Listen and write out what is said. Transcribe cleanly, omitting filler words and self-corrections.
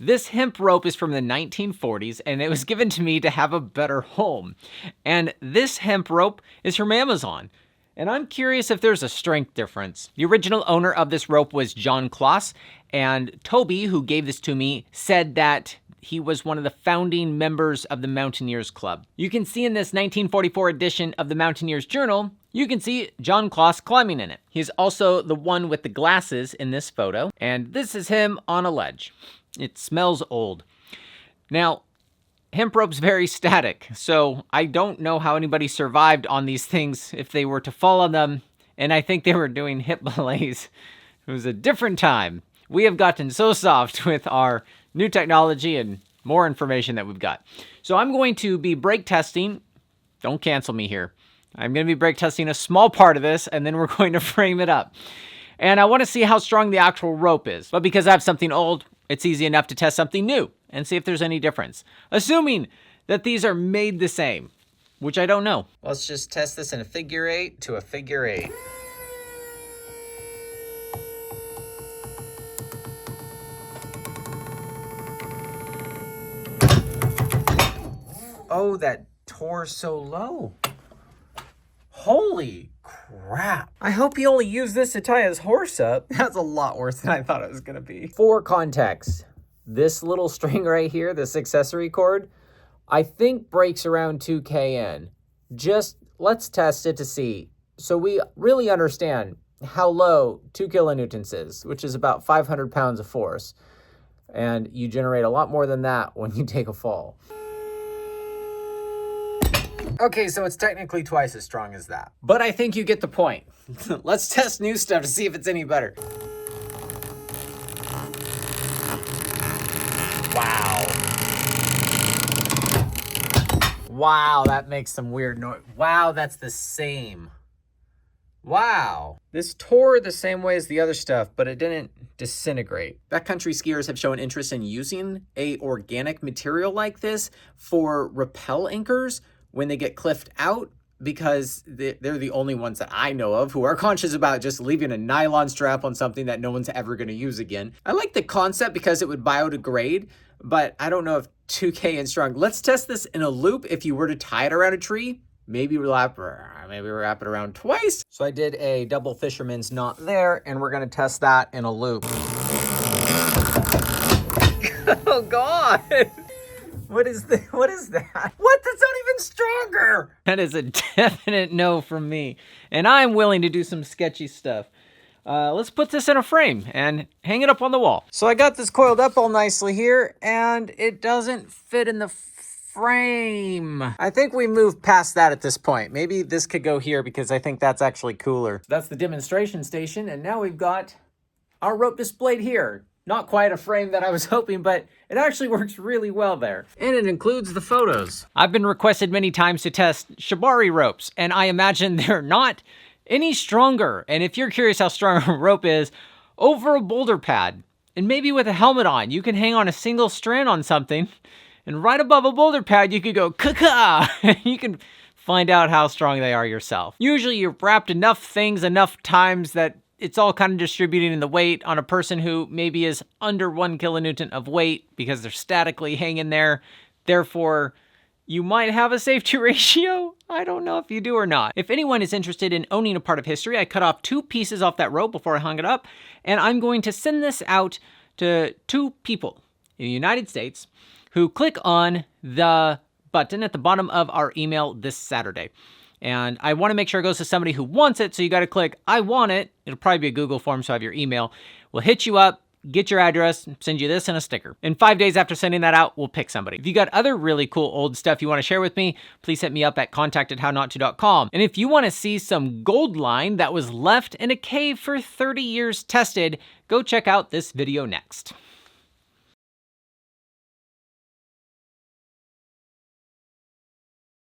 This hemp rope is from the 1940s, and it was given to me to have a better home. And this hemp rope is from Amazon. And I'm curious if there's a strength difference. The original owner of this rope was John Kloss, and Toby, who gave this to me, said that he was one of the founding members of the Mountaineers Club. You can see in this 1944 edition of the Mountaineers Journal, you can see John Kloss climbing in it. He's also the one with the glasses in this photo, and this is him on a ledge. It smells old. Now, hemp rope's very static, so I don't know how anybody survived on these things if they were to fall on them, and I think they were doing hip malaise. It was a different time. We have gotten so soft with our new technology and more information that we've got. So I'm going to be brake testing. Don't cancel me here. I'm going to be brake testing a small part of this, and then we're going to frame it up. And I want to see how strong the actual rope is. But because I have something old, it's easy enough to test something new and see if there's any difference. Assuming that these are made the same, which I don't know. Let's just test this in a figure 8 to a figure 8. Oh, that tore so low. Holy crap. I hope he only used this to tie his horse up. That's a lot worse than I thought it was going to be. For context, this little string right here, this accessory cord, I think breaks around 2 kN. Just let's test it to see. So we really understand how low 2 kilonewtons is, which is about 500 pounds of force. And you generate a lot more than that when you take a fall. Okay, so it's technically twice as strong as that. But I think you get the point. Let's test new stuff to see if it's any better. Wow. Wow, that makes some weird noise. Wow, that's the same. Wow. This tore the same way as the other stuff, but it didn't disintegrate. Backcountry skiers have shown interest in using a organic material like this for rappel anchors when they get cliffed out, because they're the only ones that I know of who are conscious about just leaving a nylon strap on something that no one's ever going to use again. I like the concept because it would biodegrade, but I don't know if 2K and strong. Let's test this in a loop. If you were to tie it around a tree, maybe wrap it around twice. So I did a double fisherman's knot there, and we're going to test that in a loop. Oh, God. What is that? What? That's not even stronger. That is a definite no from me. And I'm willing to do some sketchy stuff. Let's put this in a frame and hang it up on the wall. So I got this coiled up all nicely here, and it doesn't fit in the frame. I think we moved past that at this point. Maybe this could go here because I think that's actually cooler. That's the demonstration station, and now we've got our rope displayed here. Not quite a frame that I was hoping, but it actually works really well there. And it includes the photos. I've been requested many times to test shibari ropes, and I imagine they're not any stronger. And if you're curious how strong a rope is, over a boulder pad, and maybe with a helmet on, you can hang on a single strand on something, and right above a boulder pad, you could go ka-ka, and you can find out how strong they are yourself. Usually you've wrapped enough things enough times that it's all kind of distributing in the weight on a person who maybe is under 1 kilonewton of weight because they're statically hanging there. Therefore, you might have a safety ratio. I don't know if you do or not. If anyone is interested in owning a part of history, I cut off 2 pieces off that rope before I hung it up, and I'm going to send this out to 2 people in the United States who click on the button at the bottom of our email this Saturday. And I want to make sure it goes to somebody who wants it, so you got to click, I want it. It'll probably be a Google form, so I have your email. We'll hit you up, get your address, send you this and a sticker. And 5 days after sending that out, we'll pick somebody. If you got other really cool old stuff you want to share with me, please hit me up at contact@hownottto.com. And if you want to see some gold line that was left in a cave for 30 years tested, go check out this video next.